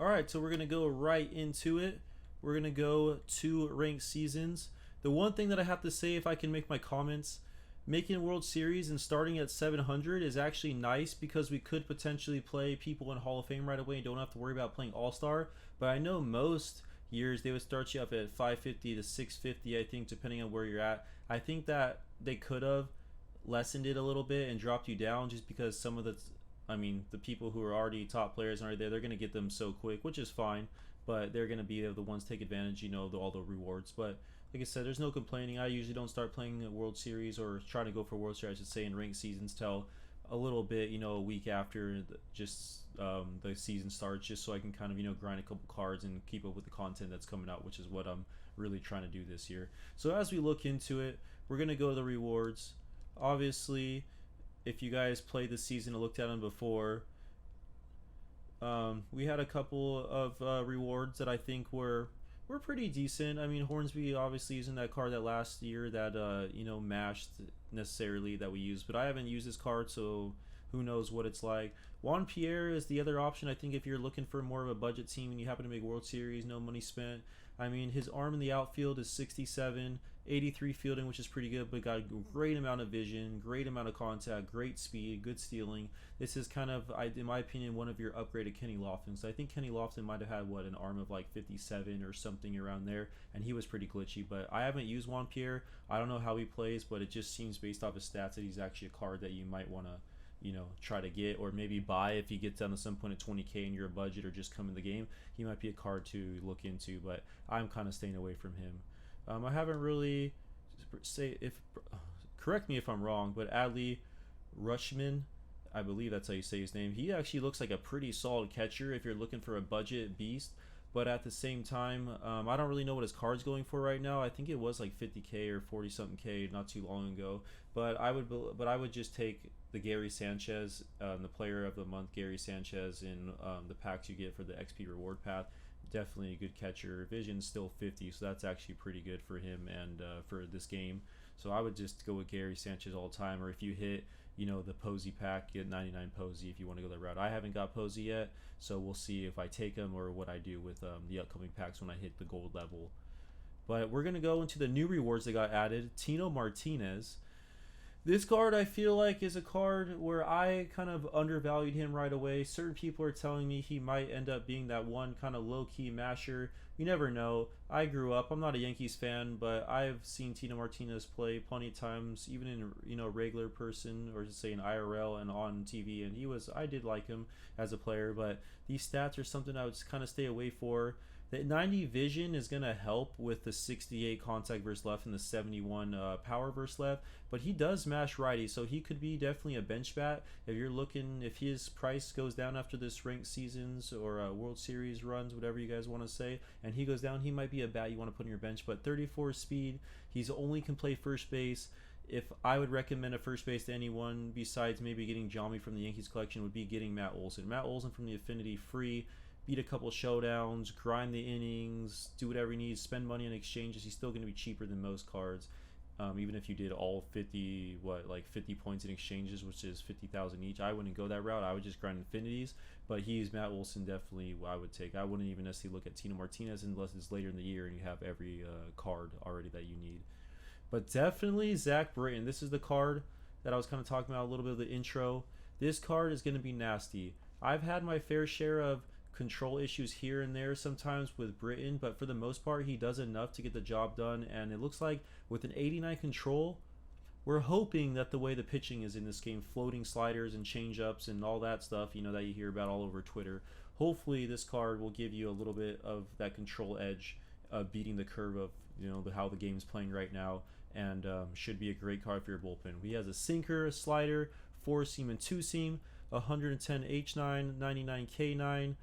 Alright, so we're going to go right into it. We're going to go to ranked seasons. The one thing that I have to say, if I can make my comments, making World Series and starting at 700 is actually nice because we could potentially play people in Hall of Fame right away and don't have to worry about playing All-Star. But I know most years they would start you up at 550 to 650, I think, depending on where you're at. I think that they could have lessened it a little bit and dropped you down just because some of the people who are already top players and are there, they're going to get them so quick, which is fine. But they're going to be the ones take advantage, all the rewards. But like I said, there's no complaining. I usually don't start playing a World Series or try to go for World Series, I should say, in ranked seasons till a little bit, a week after the season starts, just so I can kind of, grind a couple cards and keep up with the content that's coming out, which is what I'm really trying to do this year. So as we look into it, we're going to go to the rewards. Obviously, if you guys played this season and looked at them before, we had a couple of rewards that I think were pretty decent. I mean, Hornsby obviously using that card that last year that mashed necessarily that we used, but I haven't used this card, so who knows what it's like. Juan Pierre is the other option. I think if you're looking for more of a budget team and you happen to make World Series, no money spent. I mean, his arm in the outfield is 67, 83 fielding, which is pretty good, but got a great amount of vision, great amount of contact, great speed, good stealing. This is kind of, in my opinion, one of your upgraded Kenny Loftons. I think Kenny Lofton might have had, an arm of like 57 or something around there, and he was pretty glitchy, but I haven't used Juan Pierre. I don't know how he plays, but it just seems based off his stats that he's actually a card that you might want to try to get or maybe buy if he gets down to some point at 20K in your budget or just come in the game. He might be a card to look into, but I'm kind of staying away from him. I haven't really correct me if I'm wrong, but Adley Rushman, I believe that's how you say his name. He actually looks like a pretty solid catcher if you're looking for a budget beast. But at the same time, I don't really know what his card's going for right now. I think it was like 50K or 40 something K not too long ago. But I would just take the Gary Sanchez, the Player of the Month Gary Sanchez in the packs you get for the XP reward path. Definitely a good catcher. Vision's still 50, so that's actually pretty good for him and for this game. So I would just go with Gary Sanchez all the time. Or if you hit, the Posey pack, get 99 Posey if you want to go that route. I haven't got Posey yet, so we'll see if I take him or what I do with the upcoming packs when I hit the gold level. But we're going to go into the new rewards that got added. Tino Martinez. This card, I feel like, is a card where I kind of undervalued him right away. Certain people are telling me he might end up being that one kind of low-key masher. You never know. I grew up. I'm not a Yankees fan, but I've seen Tino Martinez play plenty of times, even in regular person, or to say in IRL and on TV. And I did like him as a player, but these stats are something I would kind of stay away for. The 90 vision is going to help with the 68 contact versus left and the 71 power versus left, but he does mash righty, so he could be definitely a bench bat. If his price goes down after this ranked seasons or World Series runs, whatever you guys want to say, and he goes down, he might be a bat you want to put in your bench. But 34 speed, he's only can play first base. If I would recommend a first base to anyone besides maybe getting Jami from the Yankees collection, would be getting Matt Olson. Matt Olson from the Affinity, free, beat a couple showdowns, grind the innings, do whatever he needs, spend money on exchanges. He's still going to be cheaper than most cards. Even if you did all 50 points in exchanges, which is 50,000 each, I wouldn't go that route. I would just grind infinities. But he's Matt Olson, definitely I would take. I wouldn't even necessarily look at Tino Martinez unless it's later in the year and you have every card already that you need. But definitely Zach Britton. This is the card that I was kind of talking about a little bit of the intro. This card is going to be nasty. I've had my fair share of control issues here and there sometimes with Britton, but for the most part he does enough to get the job done. And it looks like with an 89 control, we're hoping that the way the pitching is in this game, floating sliders and changeups and all that stuff that you hear about all over Twitter, hopefully this card will give you a little bit of that control edge, beating the curve of how the game's playing right now, and should be a great card for your bullpen. He has a sinker, a slider, 4-seam and 2-seam, 110 H9, 99 K9.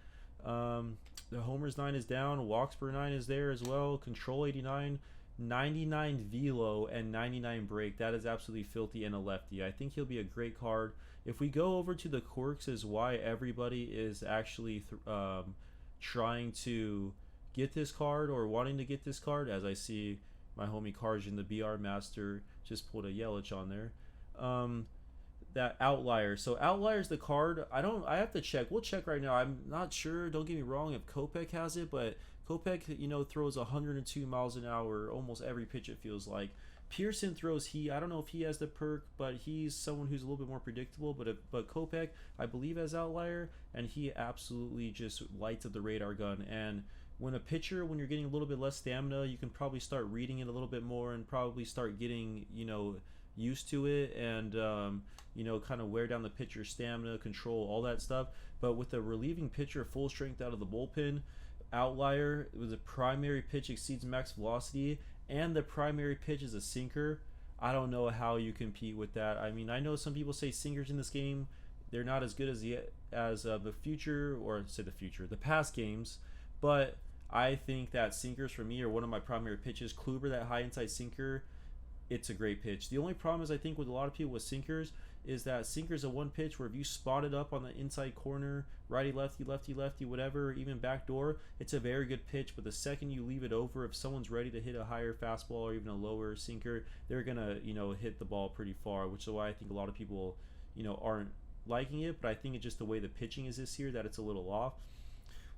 The homers 9 is down, walks per 9 is there as well, control 89, 99 velo, and 99 break. That is absolutely filthy, and a lefty. I think he'll be a great card. If we go over to the quirks, is why everybody is actually trying to get this card or wanting to get this card, as I see my homie Karjan, the BR Master, just pulled a Yelich on there. that Outlier. So Outlier's the card. I have to check. We'll check right now. I'm not sure. Don't get me wrong if Kopech has it, but Kopech, throws 102 miles an hour almost every pitch, it feels like. Pearson throws heat. I don't know if he has the perk, but he's someone who's a little bit more predictable. But Kopech, I believe, has Outlier, and he absolutely just lights up the radar gun. And when you're getting a little bit less stamina, you can probably start reading it a little bit more and probably start getting, used to it, and kind of wear down the pitcher's stamina, control, all that stuff. But with the relieving pitcher full strength out of the bullpen, Outlier with the primary pitch exceeds max velocity, and the primary pitch is a sinker. I don't know how you compete with that. I mean, I know some people say sinkers in this game, they're not as good as the past games, but I think that sinkers for me are one of my primary pitches. Kluber, that high inside sinker, it's a great pitch. The only problem is I think with a lot of people with sinkers is that sinkers a one pitch where if you spot it up on the inside corner, righty, lefty, lefty, lefty, whatever, even back door, it's a very good pitch. But the second you leave it over, if someone's ready to hit a higher fastball or even a lower sinker, they're gonna hit the ball pretty far, which is why I think a lot of people aren't liking it. But I think it's just the way the pitching is this year that it's a little off,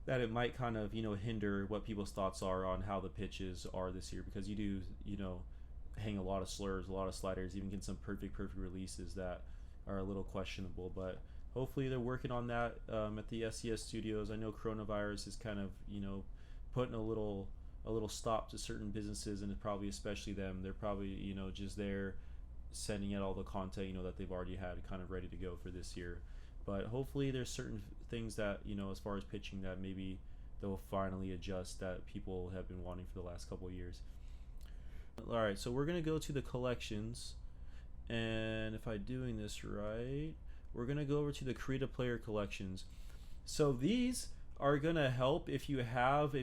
that it might kind of hinder what people's thoughts are on how the pitches are this year, because you do hang a lot of slurs, a lot of sliders, even get some perfect releases that are a little questionable. But hopefully they're working on that at the SES studios. I know coronavirus is kind of putting a little stop to certain businesses, and probably especially them. They're probably just there sending out all the content that they've already had kind of ready to go for this year. But hopefully there's certain things that as far as pitching that maybe they'll finally adjust, that people have been wanting for the last couple of years. Alright, so we're going to go to the collections, and if I'm doing this right, we're going to go over to the Create a Player collections. So these are going to help if you have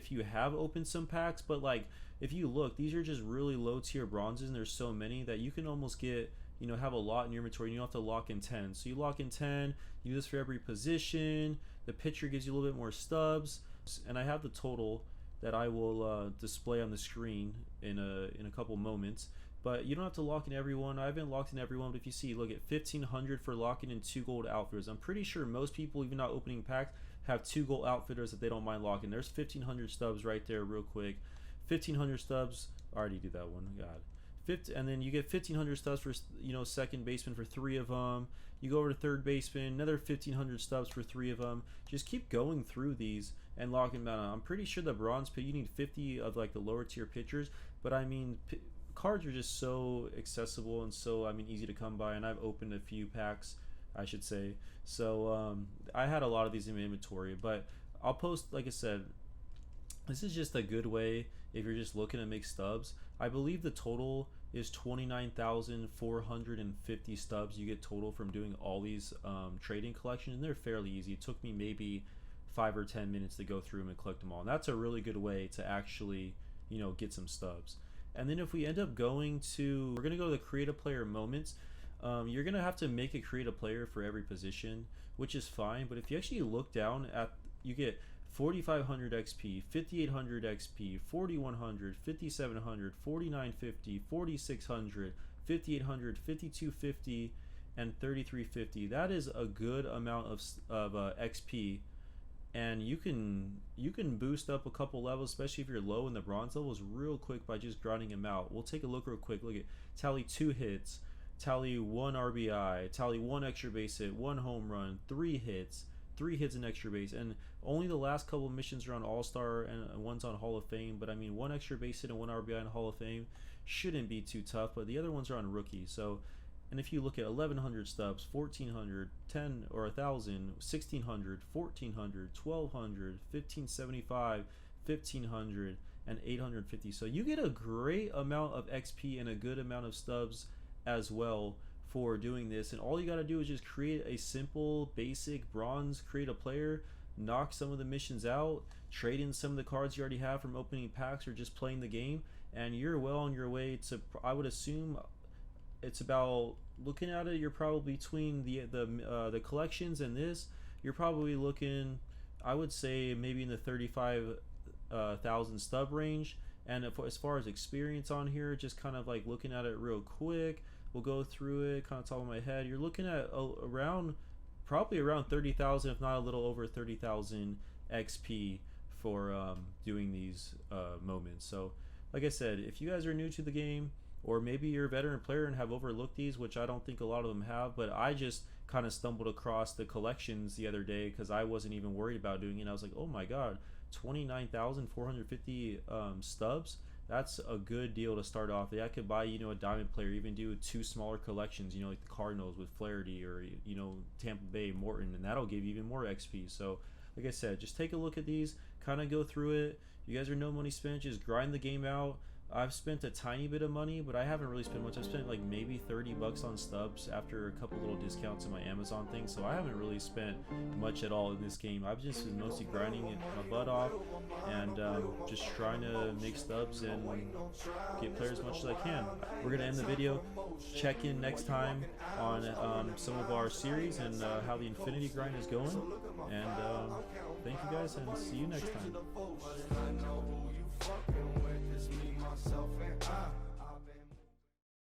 opened some packs, but like if you look, these are just really low tier bronzes, and there's so many that you can almost get have a lot in your inventory, and you don't have to lock in 10. So you lock in 10, you do this for every position. The pitcher gives you a little bit more stubs, and I have the total that I will display on the screen in a couple moments. But you don't have to lock in everyone. I haven't locked in everyone, but if you see, look at 1,500 for locking in 2 gold outfitters. I'm pretty sure most people, even not opening packs, have 2 gold outfitters that they don't mind locking. There's 1,500 stubs right there, real quick. 1,500 stubs. I already did that one. God. And then you get 1,500 stubs for second baseman for 3 of them. You go over to third baseman, another 1,500 stubs for 3 of them. Just keep going through these and locking them down. I'm pretty sure the bronze pit, you need 50 of like the lower tier pitchers, but I mean cards are just so accessible and so easy to come by, and I've opened a few packs, I should say. So I had a lot of these in my inventory, but I'll post, like I said, this is just a good way if you're just looking to make stubs. I believe the total is 29,450 stubs you get total from doing all these trading collections, and they're fairly easy. It took me maybe 5 or 10 minutes to go through them and collect them all, and that's a really good way to actually get some stubs. And then if we end up we're gonna go to the Create a Player moments. You're gonna have to make a Create a Player for every position, which is fine, but if you actually look down at, you get 4,500 XP, 5,800 XP, 4,100, 5,700, 4,950, 4,600, 5,800, 5,250, and 3,350. That is a good amount of XP, and you can boost up a couple levels, especially if you're low in the bronze levels, real quick by just grinding them out. We'll take a look real quick. Look at tally 2 hits, tally 1 RBI, tally 1 extra base hit, 1 home run, 3 hits and extra base, and only the last couple of missions are on All-Star and one's on Hall of Fame. But I mean, 1 extra base hit and 1 RBI in Hall of Fame shouldn't be too tough, but the other ones are on Rookie. So, and if you look at 1,100 stubs, 1,400, 10 or 1,000, 1,600, 1,400, 1,200, 1,575, 1,500, and 850. So you get a great amount of XP and a good amount of stubs as well for doing this. And all you got to do is just create a simple basic bronze Create a Player, knock some of the missions out, trade in some of the cards you already have from opening packs or just playing the game, and you're well on your way to, I would assume it's about, looking at it, you're probably between the collections and this, you're probably looking, I would say maybe in the 35,000 stub range. And as far as experience on here, just kind of like looking at it real quick, we'll go through it kind of top of my head. You're looking at around, probably around 30,000, if not a little over 30,000 XP for doing these moments. So like I said, if you guys are new to the game, or maybe you're a veteran player and have overlooked these, which I don't think a lot of them have, but I just kind of stumbled across the collections the other day because I wasn't even worried about doing it. I was like, oh my god, 29,450 stubs. That's a good deal to start off. I could buy, you know, a diamond player, even do 2 smaller collections, you know, like the Cardinals with Flaherty, or, you know, Tampa Bay Morton, and that'll give you even more XP. So like I said, just take a look at these, kind of go through it. You guys are no money spent, just grind the game out. I've spent a tiny bit of money, but I haven't really spent much. I've spent like maybe 30 bucks on Stubs after a couple little discounts in my Amazon thing, so I haven't really spent much at all in this game. I've just been mostly grinding it my butt off and just trying to make Stubs and get players as much as I can. We're going to end the video. Check in next time on some of our series and how the Infinity grind is going. And thank you guys, and see you next time.